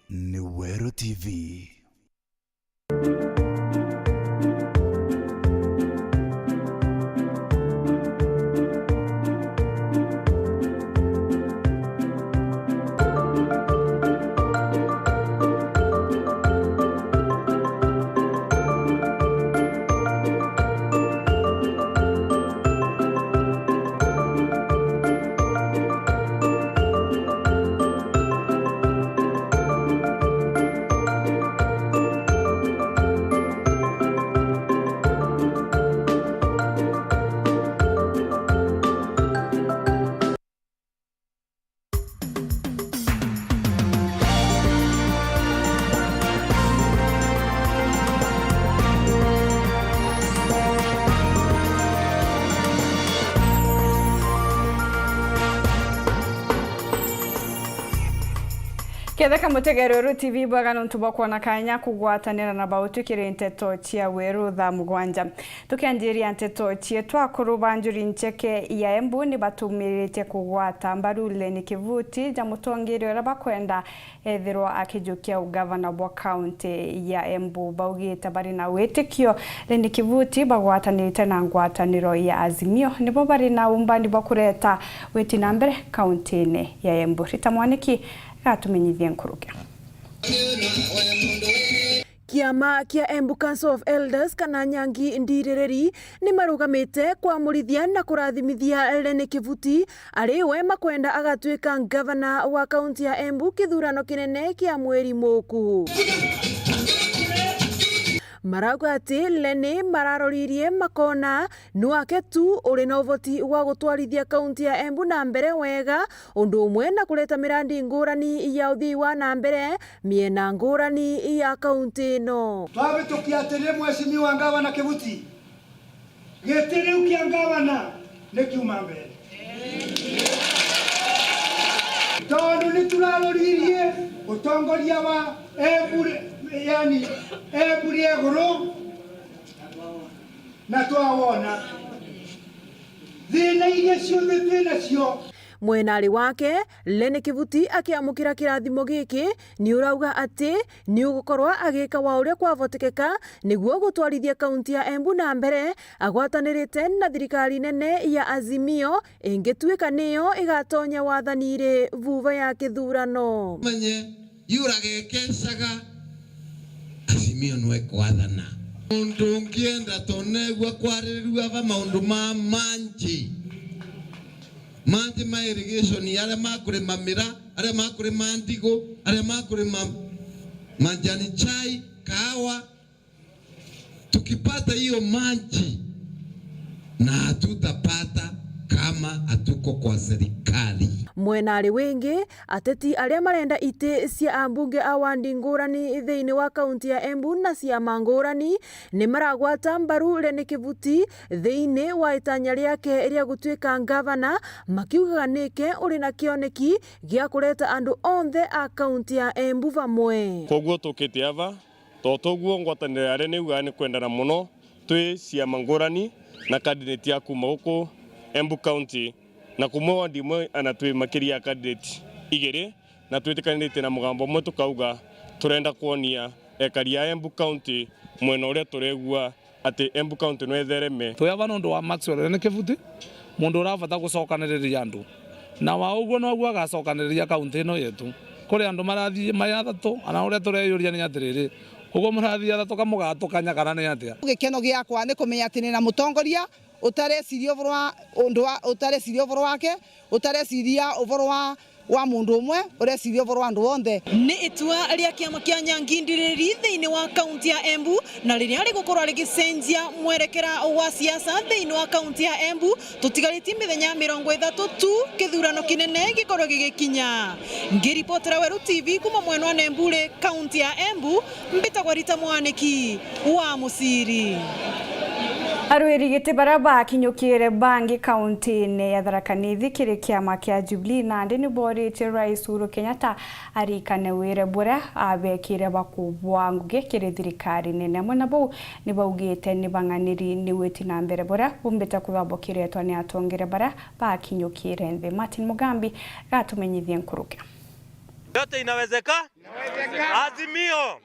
ni Weru TV. Ketheka mutegero Weru TV bwaga ntubakwa na kanya kugwatanira na bautukire Nteto chia Weru Thaa Mugwanja tukianjiria Nteto chia twakuru banjuri ncheke ya Embu ni batumirite kugwata mbarule ni kivuti ja mutongere ora bakwenda ethirwa akijukia ugavana bwa county ya Embu baugite bari na wetekio ni kivuti bagwatanirite na ngwataniro ya Azimio nibo bari na umbani bakureta weti na mbere county ne ya Embu ritamwaniki atumenyithia nkuruke. Kiama kia Embu Council of Elders kana Nyangi Ndirereri ni marugamite kwa murithia na kurathimithia Lene Kivuti ariwe makwenda agatuika governor wa county ya Embu kithurano kinene kia mweri muku. Marauga ati Lene mararoririe makona nuake tu uri na uvoti wa gutwarithia kaunti ya Embu na mbere wega undu umwe na kuleta mirandi ngurani ya uthii wa na mbere miena ngurani ya kaunti no. Twabitukia atiri mheshimiwa gavana Kivuti gitiri ukia gavana nikiuma mbere tondu ni turaroririe utongoria wa Embu yani Embu rieguru na twawona thina iria ciothe twinacio. Mwenari wake Lene Kivuti akiamukira kirathimo giki ni urauga ati ni ugukorwa agika wa uria kwavotekeka niguo gutwarithia kaunti ya Embu na mbere agwatanirite na thirikari nene ya Azimio ingituika niyo igatonya wathanire vuva ya kithurano manye yuragekecaga Azimio nwe kwathana undu ngienda tonegwa kwarirua va maundu ma manji ma irrigation yale makurima mira ale makurima ndigo ale makurima majani chai kahawa tukipata hiyo maji na hatutapata kama hatuko kwa serikali. Mwenari wingi ateti aria marenda ite cia ambunge awandi ngurani thiini wa kaunti ya Embu na cia mangurani ni maragwata mbaru Lene Kivuti thiini wa itanya riake ria gutuika gavana makiugaga nike uri na kioneki gia kureta andu onthe a kaunti ya Embu vamwe. Koguo tukite ava totoguo ngwatanira aria ni uga ni kwendana muno twi cia mangurani na candidate ya kuma huko Embu County na kumwa ndimwe anatwe makiria candidate igere na twitikanite na mugambo mwe tukauga turenda kuonia ekari ya Embu County mwena uria turegua ati Embu County no ethereme tuyava nundu wa Maxwell Lene Kivuti mundu urafata gucokaniriria andu na wa uguo no agua gacokaniriria county no yetu kuri andu marathie mayathatu ana uria tureyuria ni atiriri uguo murathie athatu kamugatukanya kana ni atia gikeno giakwa ni kumenya ati ni na mutongoria utareciria uvoro wa undu utareciria uvoro wake utareciria uvoro wa mundu umwe ureciria uvoro wa andu onthe ni itua ria kiama kia Nyangi Ndirereri thiini wa kaunti ya Embu na riria rigukorwa rigicenjia mwerekera wa siasa thiini wa kaunti ya Embu tutigaritie mithenya 30 tu kithurano kinene gikorwo gigikinya. Ngiripotera Weru TV kuma mwena wa Embu kaunti ya Embu mbitagwa Rita Mwaniki wa Musiri. Arwirigite baraba kinyukire bangi county ne ya Tharaka Nithi kiri kiama kia Jubilee na ndi ni borite Rais Uhuru Kenyatta arikane wire bura abekire bakubwa nguge kiri thirikari nene mwana bo ni baugite ni banganiri ni weti na mbere bura bumbeta kuthambokire etwa ni atongere bara bakinyukire nthi. Martin Mugambi gatumenyithie nkuruke. Yote inawezekana. Azimio.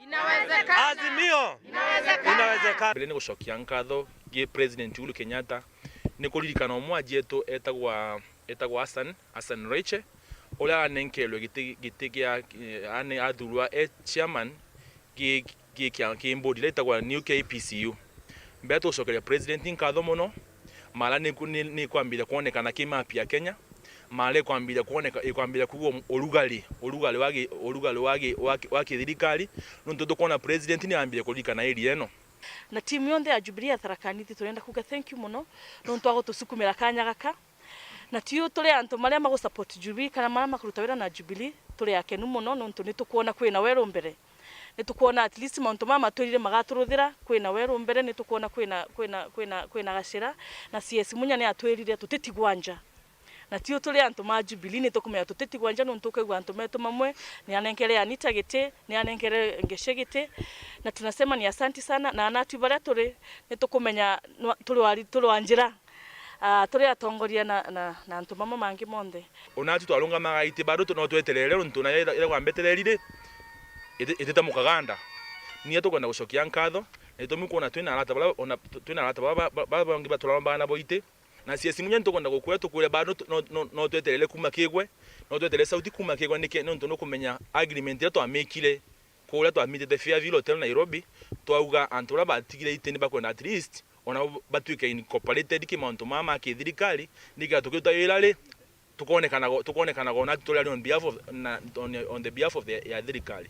Inawezekana. Bele ni gushokia nkatho gi President Uhuru Kenyatta ni kuririkana omwaji etu etagwa Hassan Reiche ola nenkelwe giti gya ane athurwa chairman gi mbodi etagwa New KPCU mbeto gushokeria president nkatho muno mala ni kwambira kuonekana kimapi ya Kenya male kwambira kuwa orugale wage thirikari nuntu tukona president ni ambire kuririkana area eno na timu yonde ya Jubilee Tharakanithi turenda kuga thank you muno nuntu ago tusukumira kanya gaka na tiyo tuli antu maria mago support Jubilee kana maria makuruta wira na Jubilee tuli akenu muno nuntu nitukuona kwina Weru mbere nitukuona at least mauntu mama twirire magaturuthira kwina Weru mbere nitukuona kwina gacira na CS munya ni atwirire tutitigwanja na tiyo tuli antu ma Jubilee nitukumenya tutitigwanja nuntu kwigwa antu metu mamwe ni anenkere Anita gite ni anenkere Ngeshe gite na tunasema ni asanti sana na anatu baria tuli nitukumenya tuli wanjira tuli atongoria na antu mama mangi monde onatu twalunga magaite bado tunotweterere runtu na ira kwambetererire iteta mukaganda ni tukwenda gushokia nkatho na tumukona twina arata baba ngi batulamba bana boite na siasi munye ntukwenda gukura tukure bado no tweterere kuma kigwe no tweterere sauti kuma kigwe nike nuntu no kumenya agreement yetu amekile kula twamite Fairview Hotel Nairobi twauga antura batigire iteni bakwenda at least ona batuika incorporated kimantu mama kithirikari nika tukita yelale tukonekana gona tutolali on the behalf of the thirikari.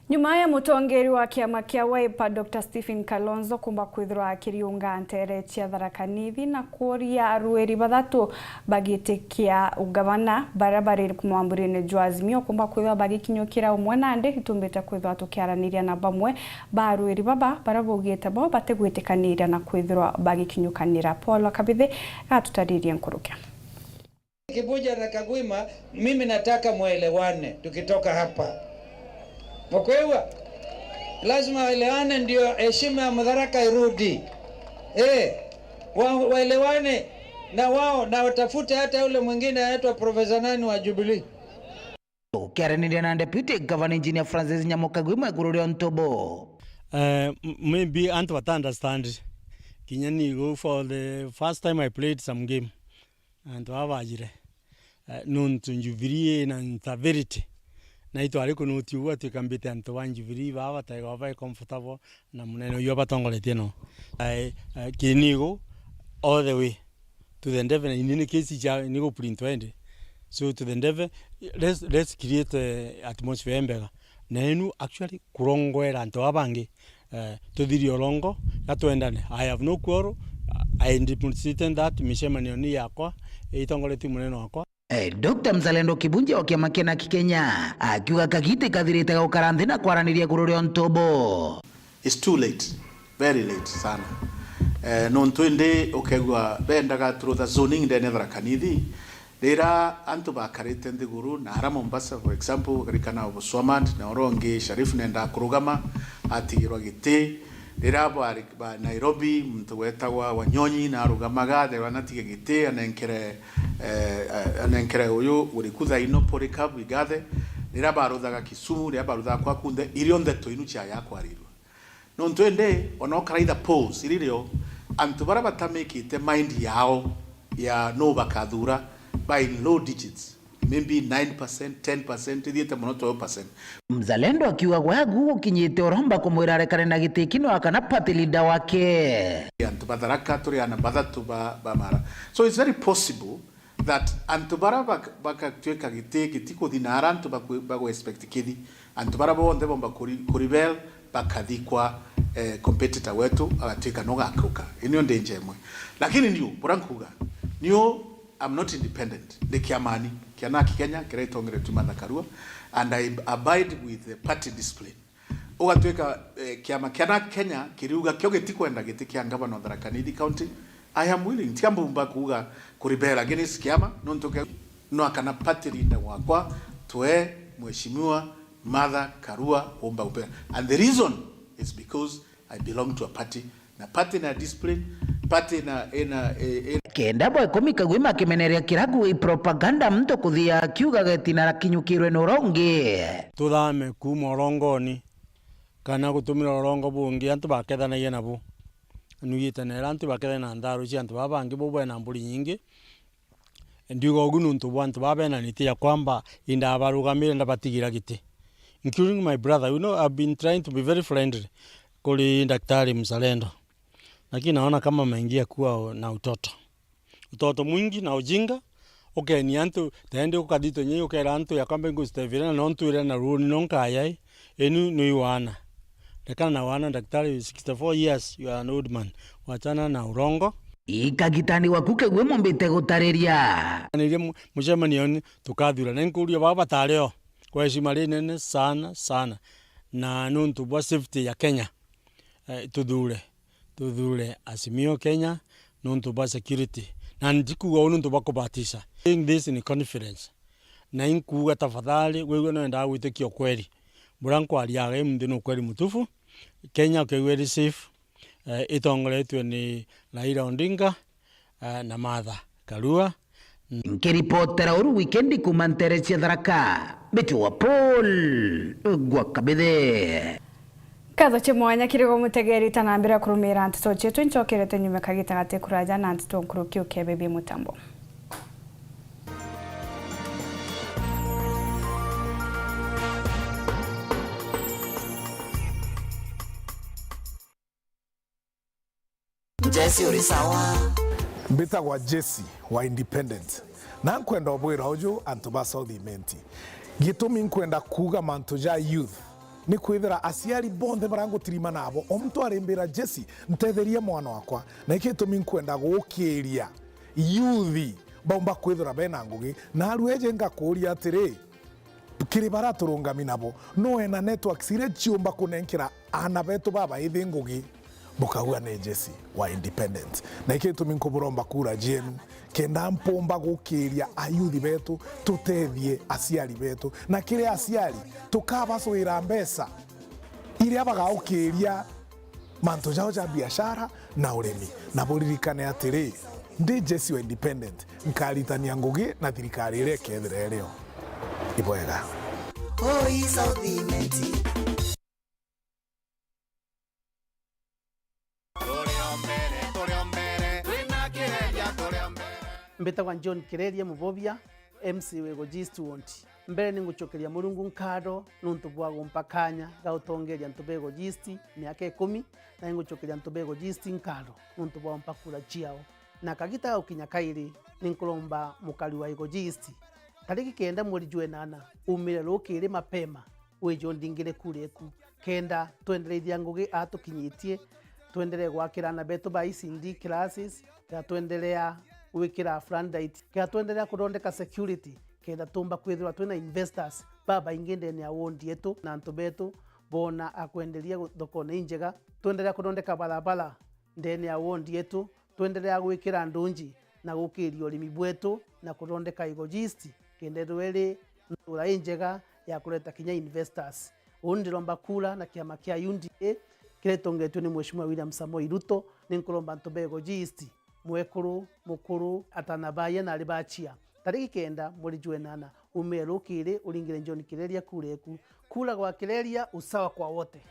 Nyuma ya mutongeri wa kiama kia Wiper Dr. Stephen Kalonzo kumba kwithirwa akiriunga ntere cia Tharakanithi na kuria arueri bathatu bagitikia ugavana barabara kumwamburine Azimio kumba kwithirwa bagikinyukira umwe nande itumbite kwithirwa tukiaraniria na bamwe barueri baba barabugite bo bategwitikanira na kwithirwa bagikinyukanira. Paul Kabithe atutaririe nkurukia. Kibuja na Kagwima, mimi nataka muelewane tukitoka hapa. Mkwewa, lazima waelewane ndio heshima ya madaraka irudi. Waelewane na wao na watafute hata ule mwingine anaitwa Profesa nani wa Jubilee. Kiaraniria na Deputy Governor Engineer Francis Nyamukagwima Gururio Ntobo. Maybe I don't understand. Kinyani go for the first time I played some game. And wabajire. Nuntu Jubilee na Ntaverity. Na ito aliko nutiwa tukambite anto wa Jubilee baba taiga baba comfortable na muneno yo batongoletie no. Kinigo all the way to the endeavor in any case ja nigo print wende. So to the endeavor let's create atmosphere embega. Nenu actually kurongwera anto abange to diri olongo yatuendane. I have no quarrel. I independent that mishemani oni yakwa itongoleti muneno akwa. Dr. Mzalendo Kibunja wa kiama kia Kenya akiuga kagite kathirite gukara na kwaraniria Gururio Ntobo. It's too late, very late sana. Nontwende okegwa bendaga through the zoning ndene Tharakanithi rira antu bakarite ndiguru na hara Mombasa for example karikana Oboswamand na oronge Sharif nenda kurugama atigirwa gite rira ba Nairobi mtu wetagwa Wanyonyi na rugamaga de wanatige gite anenkere uyu urikutha ino porika bigathe rira baruthaga Kisumu rira baruthaga kwa kunde irio ndeto inu cha yakwarirwa no ntwende onokara ida pose iririo antu bara batamekite mind yao ya no bakathura by low digits maybe 9%, 10%, thiete muno 12%. Mzalendo akiuga gwagu ukinyite oromba kumwira rekane na gitikino akana party leader wake antu batharaka turi ana bathatu ba mara. So it's very possible that antu bara bakatweka gitiko dinara antu bago expect kidi antu bara bonde bomba kuribel bakathikwa competitor wetu agatweka no gakuka inyo ndenjemwe lakini niyo burankuga niyo I'm not independent. The kiamani, kianaki Kenya, kiretongere tumanda karua, and I abide with the party discipline. Ugatweka kiama kianaki Kenya, kiriuga kioge tikwenda giti kiangaba no Tharakanithi County. I am willing. Tiambu mbakuga kuribela against kiama, nontoke no akana party leader wakwa toe mheshimiwa Martha Karua omba upea. And the reason is because I belong to a party. Na party na discipline But kenda boy komika gwima kimeneria kiragu i propaganda mto kuthia kiuga getina kinyukirwe norongi tuthame kuma orongoni kana gutumira orongo bungi antu bakethanagia nabo nuyitana antu bakethana na ndaru ci antu babangi bobwe na mburi nyingi ndiuga ogunu ntu bantu babena nitia kwamba inda barugamire ndabatigira giti including my brother. You know, I've been trying to be very friendly kuli daktari mzalendo, lakini naona kama ameingia kuwa na utoto mwingi na ujinga. Okay, ni antu taende ukadito nyeyo kera antu ya kwamba ngustevira na ontu ile na runi nonka ayai enu nuiwana dekana na wana daktari 64 years, you are an old man, wachana na urongo ikagitani wakuke gwe mombete gutariria ni mucemanioni tukathura na nkuria baba tareo kwa heshima nene sana na nuntu bwa safety ya Kenya. Tudhure Azimio Kenya nuntu bwa security na ndikuga nuntu bwa kubatisha doing this in confidence na inkuga tafadhali wewe no nda witikio kweli buranko aliaga mndi no kweli mutufu Kenya ke very safe. Itongoletwe ni Raila Odinga na Martha Karua. Nkiripotera uru wikendi kumanteresia Tharaka bitu wa Paul Gwakabithe Katho chimwanya kirigo mutegeri tanambira kurumira Nteto chetu nchokere nyume kagitagate kuraja na Nteto nkuruki ukebebe mutambo. Jesse uri sawa mbita wa Jesse wa independent na nkwenda obwira ojo antuba South Imenti gitumi nkwenda kuga mantoja youth ni kwithira asiari bonde barango tirima nabo omuntu arembera Jesse ntetheria mwana wakwa na ikitumi nkwenda gukiria youth bomba kwithira bena ngugi na arueje ngakuria atiri kiri baraturungami nabo no ena network sire chiumba kunenkira ana betu baba ithi ngugi bukaua ne Jesse wa independent na ikitumi nkuburomba kura jenu kenda mpomba gukiria ayuthi betu tutethie asiari betu na kire asiari tukabaswira mbesa iria bagaukiria manto jao ja biashara na uremi na buririkane atiri ndi Jesse wa independent nkaritania ngugi na thirikari ire kethire rio ibwega oi South Imenti mbetagwa John Kireria Mubobia MC wego Gist wonti mbere ningucokeria Murungu nkado nuntu bwa gumpakanya gautongeria ntubego Gist miaka 10 na ngucokeria ntubego Gist nkado nuntu bwa mpakura chiao na kagita ukinya kairi ninkulomba mukali wa ego Gist tariki kenda mweri jwenana umire rukire mapema wejo ndingire kureku kenda twendereithia ngugi atukinyitie tuendelee gwakirana betu ba ICD classes ya tuendelea wikira frandite kia tuendelea kurondeka security kenda tumba kwithirwa twina investors baba ingende ni awondi yetu na antu betu bona akwendelia thokone injega tuendelea kurondeka barabara ndeni awondi yetu tuendelea gwikira ndunji na gukiria urimi bwetu na kurondeka ego Gist kende rwele ura injega ya kuleta kinya investors undiromba kula na kiama kia UNDA kiretongetwe ni Mheshimiwa William Samoei Ruto ninkulomba ntubego Gist mwekuru mukuru atanabaye na alibachia tariki kenda mweri jwenana umero kire uringire John Kireria kureku kula kwa Kireria usawa kwa wote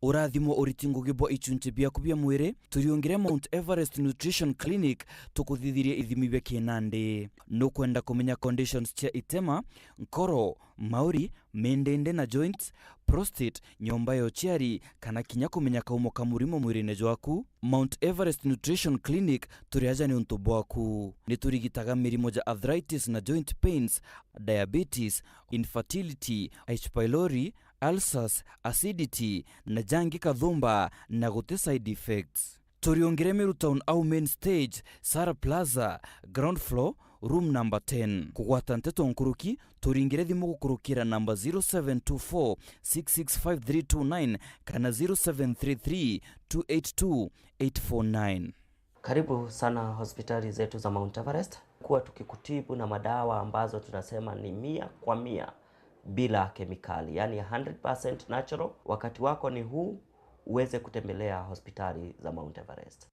urathimo uritingo gibo ichunche bia kubia mwire turiongire Mount Everest Nutrition Clinic tukuthithirie ithimi bia kinande no kwenda kumenya conditions cia itema nkoro mauri mendende na joints prostate nyomba yo chiari kana kinya kumenya kaumo kamurimo mwirine jwaku Mount Everest Nutrition Clinic turiaja ni untu bwaku ni turigitaga mirimo ja arthritis na joint pains diabetes infertility H pylori ulcers, acidity, na jangi kathumba na gute side effects. Turiongire Meru Town au main stage, Sara Plaza, ground floor, room number 10. Kugwata Nteto nkuruki, turingire thimu gukurukira number 0724 665329 kana 0733 282 849. Karibu sana hospitali zetu za Mount Everest. Kuwa tukikutibu na madawa ambazo tunasema ni 100%. bila kemikali, yani 100% natural. Wakati wako ni huu uweze kutembelea hospitali za Mount Everest.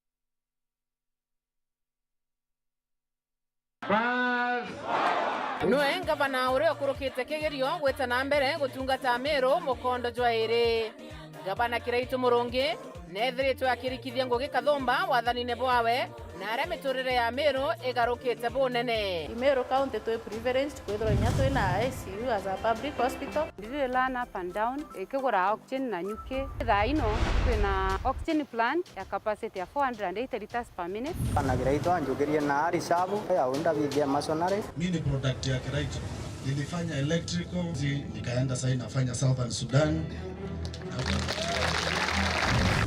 Noe ngavana uri okurukite kigerio gweta na mbere gutungata Meru mukondo jwairi. Gavana Kiraitu Murungi nethiritwe akirikithia Ngugi Kathumba wathanine bwawe na aria miturire ya Meru igarukite bunene. Meru County to privileged kwithira nya twina ICU as a public hospital. Ndiri learn up and down ikigura oxygen na nyuki. Thaino twina oxygen plant ya capacity ya 480 liters per minute. Ana Kiraitu anjukirie na ari sabu ya unda bidhia masonary. Mimi ni product ya Kiraitu. Nilifanya electrical, nikaenda sasa nafanya Southern Sudan.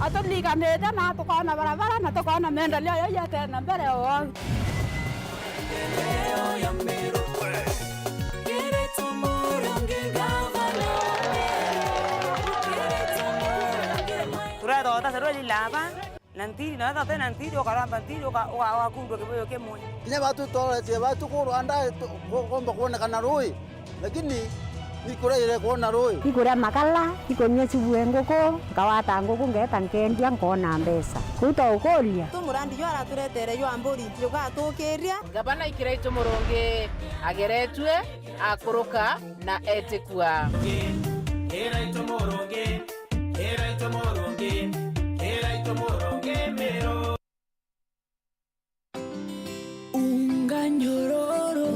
Atulika nenda na tukaona barabara na tukaona maendeleo yote na mbele yao. Turado tasaroli lava nantiri na tata nantiri okaramba ntiri wakundwa kiboyo kemwe. Kile watu tolete watu kuanda komba kuona kana roi lakini nikure ile kuona roi ikure makala ikonye sibuengoko ngawata ngoko ngeta nkendia ngona mbesa kuto ukoria tumurandi yara turetere yo ambori yoga tokeria. Gavana Kiraitu Murungi ageretwe akuruka na etikwa. Kiraitu Murungi Meru. Unga nyororo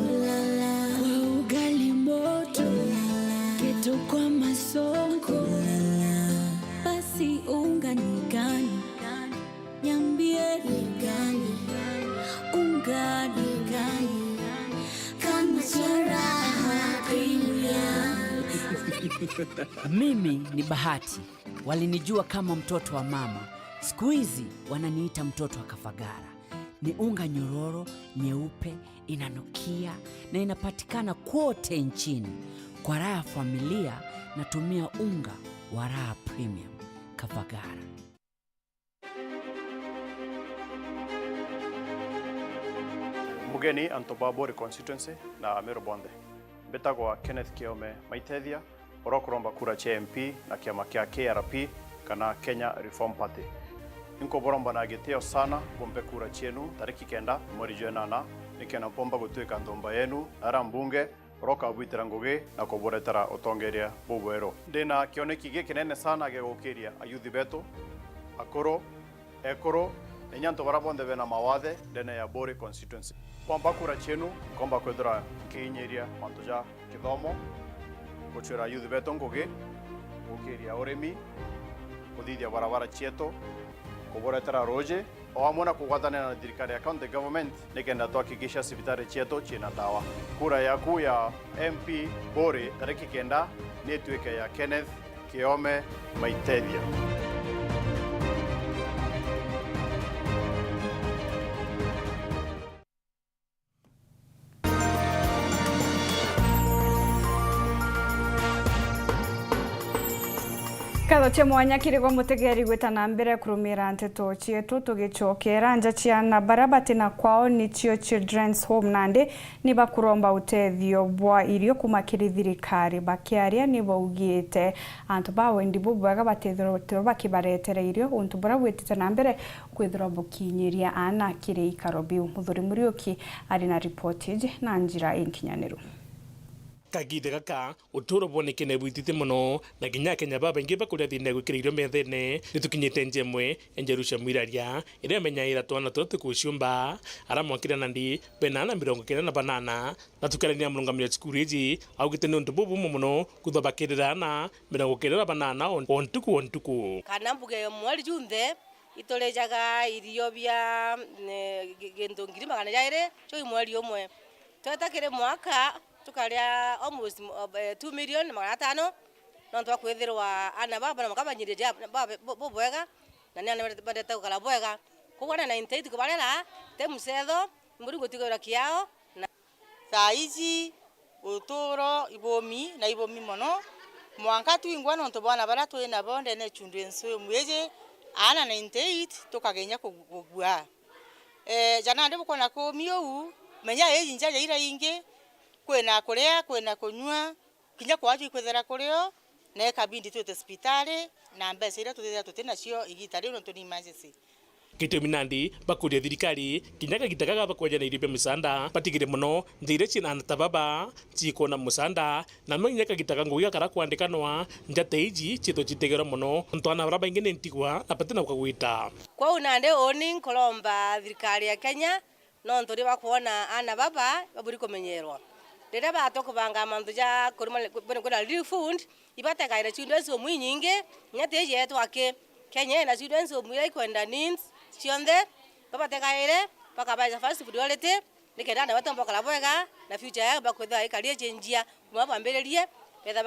kwa ugali moto keto kwa masonko basi unga ni gani niambie ni gani unga ni gani kama charaha KINYUA. Mimi ni Bahati, walinijua kama mtoto wa mama, siku hizi wananiita mtoto wa Kafagara. Ni unga nyororo, nyeupe, inanukia na inapatikana kote nchini. Kwa raha ya familia natumia unga wa Raha Premium Kafagara. Mugeni Antobabori constituency na Meru Bonde. Betagwa Kenneth Kiome Maitethia, orokuromba kura cha MP na kiama kia KRP kana Kenya Reform Party. Inko boromba na giteo sana bombe kura chenu tariki 9 mwezi Januari nikena pomba gutwika ndomba yenu ara mbunge roka bwitira Ngugi na kuboretera utongeria bubwero. Ndina kioneki gikinene sana gegukiria ayuthi betu akoro ekoro enyanto barabonde bena mawathe ndene ya Bori constituency. Pomba kura chenu komba kwethira kinyiria mantuja kithomo guchira ayuthi betu Ngugi gukiria urimi kuthithia barabara chieto kuboretera roje o amona kugwatanira na thirikari ya county government nikenda tuhakikisha sibitari chieto china dawa. Kura yaku ya MP Bori tariki 9 ni tuike ya Kenneth Kiome Maitethia. Katho cia mwanya kirigwa mutegeri gwita na mbere kurumira Nteto chietu tugicokera nja ciana barabati na kwao nicio Children's Home Nandi ni bakuromba utethio bwa irio kumakiri thirikari bakiaria ni baugite antu bawe ndibo bwaga batethiro bakibaretere irio untu bora gwitite na mbere kwithira bukinyiria ana kire ikaro biu muthuri Muriuki ari na reportage na njira inkinyaniru. Kagide gaka uturo bonekene bwitite muno na ginya Kenya baba ingi bakuria thine gwikiririo methene nitukinyite njemwe enjerusha mwiraria ire menyaira twana tote kushumba ara mwakira nandi benana 90 na banana na tukarania mulungamira sikureji augite nundu bubu muno kuthobakirira na 90 banana ontuku kana mbuge mwali junthe itolejaga irio bya gendo ngiri magana jaire cyo mwali omwe twatakire mwaka tukaria almost 2 million magana 5 no twakwithirwa ana baba na makabanyirije bobwega na nani badeta kala bwega kugwana na Nteto kubarera te musetho muri gutigura kiao na saizi uturo ibomi na ibomi mono mwanka tuingwa no tobana bara twina bonde ne chundwenso mweje ana na Nteto tukagenya kugua jana ndiko kona ko miou menya eji njaja ira inge kwena kuria kwena kunywa kinya kwaju ikwethera kurio na kabindi twete hospitali na mbesa ira tuthira tutinacio igitari no tuni emergency. Kitumi nandi bakuria thirikari kinyaga gitagaga bakwaja na iribe musanda patigire muno njire china natababa chiko na musanda na mwenyaka gitaga nguya kara kwandikanwa njate iji chito chitegera muno ntwana baraba ingene ntigwa apatina kwagwita kwa unande oni nkolomba thirikari ya Kenya no ntori bakuona ana baba baburi kumenyerwa rira batoko banga mantu ja kuna relief fund ibatekaira chindwe so mwinyinge nyate yetu ake Kenya na chindwe so mwira ikwenda nins sionde baba tekaire bakabaza first priority nikenda na batomba kala bwega na future ya bakwetha ikalie chenjia mwaba mbelerie betha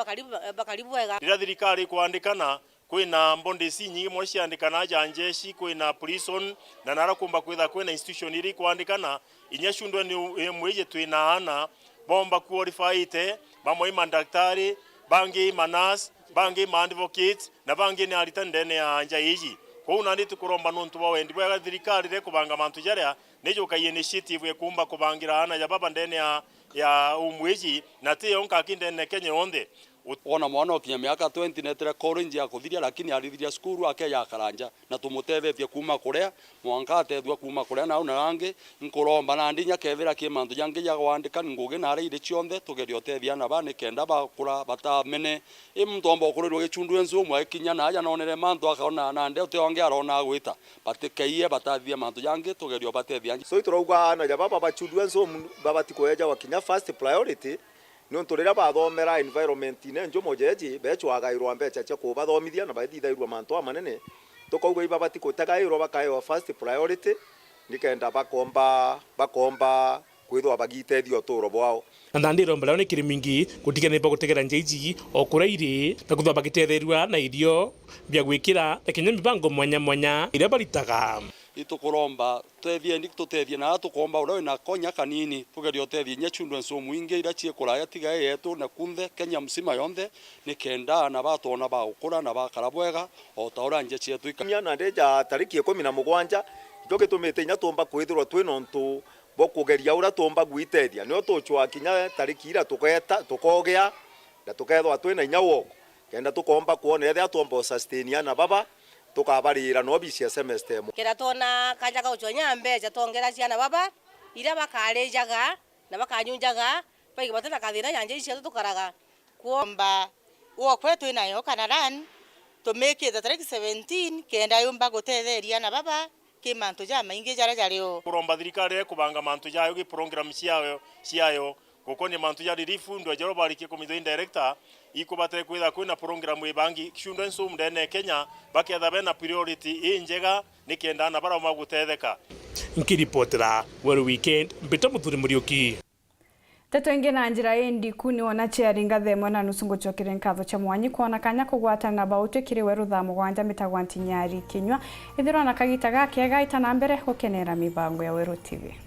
bakalibu bwega rira thirikari kwandikana kwina mbondi si nyingi moshi andikana janjeshi kwina prison na narakumba kwetha kwina institution iri kwandikana inyashundwe ni mweje twina ana bomba qualified bamwe mandaktari bangi manas bangi advocates na bangi ni alitandene ya anja hiji kwa unandi tukuromba nuntu bawendi bwa thirikari re kubanga mantu jaria nejo ka initiative yekumba kubangira ana ya baba ndene ya umweji na te onka kindene Kenya onde ona mwana okinya miaka 20 netere college ya kuthiria lakini arithiria skuru ake ya karanja na tumutethetie kuma kuria mwanka atethwa kuma kuria na unange nkuromba na ndinya kethira ki mantu jange ya kwandika nguge na reide chionde tugerio tethia na bane kenda bakura batamene imtombo kurirwo gichundu enzo mwe kinya na aja nonere mantu akaona na nde uteonge arona gwita batikeie batathia mantu jange tugerio batethia so iturauga na jaba baba chundu enzo baba tikoeja wakinya first priority nonto rira bathomera environment ine njo mojeji becwagairwa mbecha cia kubathomithia na baithithairwa mantu amanene tukauga ibabati kutagairwa bakaewa first priority nikenda bakomba kwithwa bagitethio turo bwao ndandiro mbala ni kirimingi kutigana ipa gutegera njeiji okuraire na kuthwa bagitethirwa na irio bya gwikira na kinya mibango mwanya ira baritaga itukuromba tethie ndi tutethie na tukomba ura na konya kanini tugerio tethie nyachundwe so mwinge ira chie kuraya tiga yetu na kunthe Kenya msima yonthe nikenda na batona ba ukura na bakara bwega o taura nje chietu ikamya na ndeja tariki 17 njoke tumete nya tomba kwithirwa twinontu bokugeria ura tomba gwitethia no tuchwa kinya tariki ira tukogea na tukethwa twina inya woko kenda tukomba kuona ethia tomba sustain na baba tukabarira no bisia semester kera tona kajaga uchonya mbeja tongera ciana baba ira bakarejaga na bakanyunjaga pai batana kathina yanje cia tukaraga kuomba uo kwetu inayo kana ran to make it tariki 17 kenda yumba gutetheria na baba kimantu ja maingi jara jario kuromba thirikari kubanga mantu jayo gi program ciayo gukoni mantu ja relief ndo jaro bariki komite director ikubate kwitha kwina program ibangi kishundwe nsum ndene Kenya baketha bena priority njega nikenda na bara magutetheka nkiripotera Weru weekend mbita muthuri murioki Nteto ingi na njira endi kuni wana chiaringa themo na nusungu chokire nkatho cha mwanyi kuona kanya kugwatana na bautu kiri Weru Thaa Mugwanja mitagwa NTINYARI Kinyua ithirwa na kagita gake gaita na mbere gukenera mibango ya Weru TV.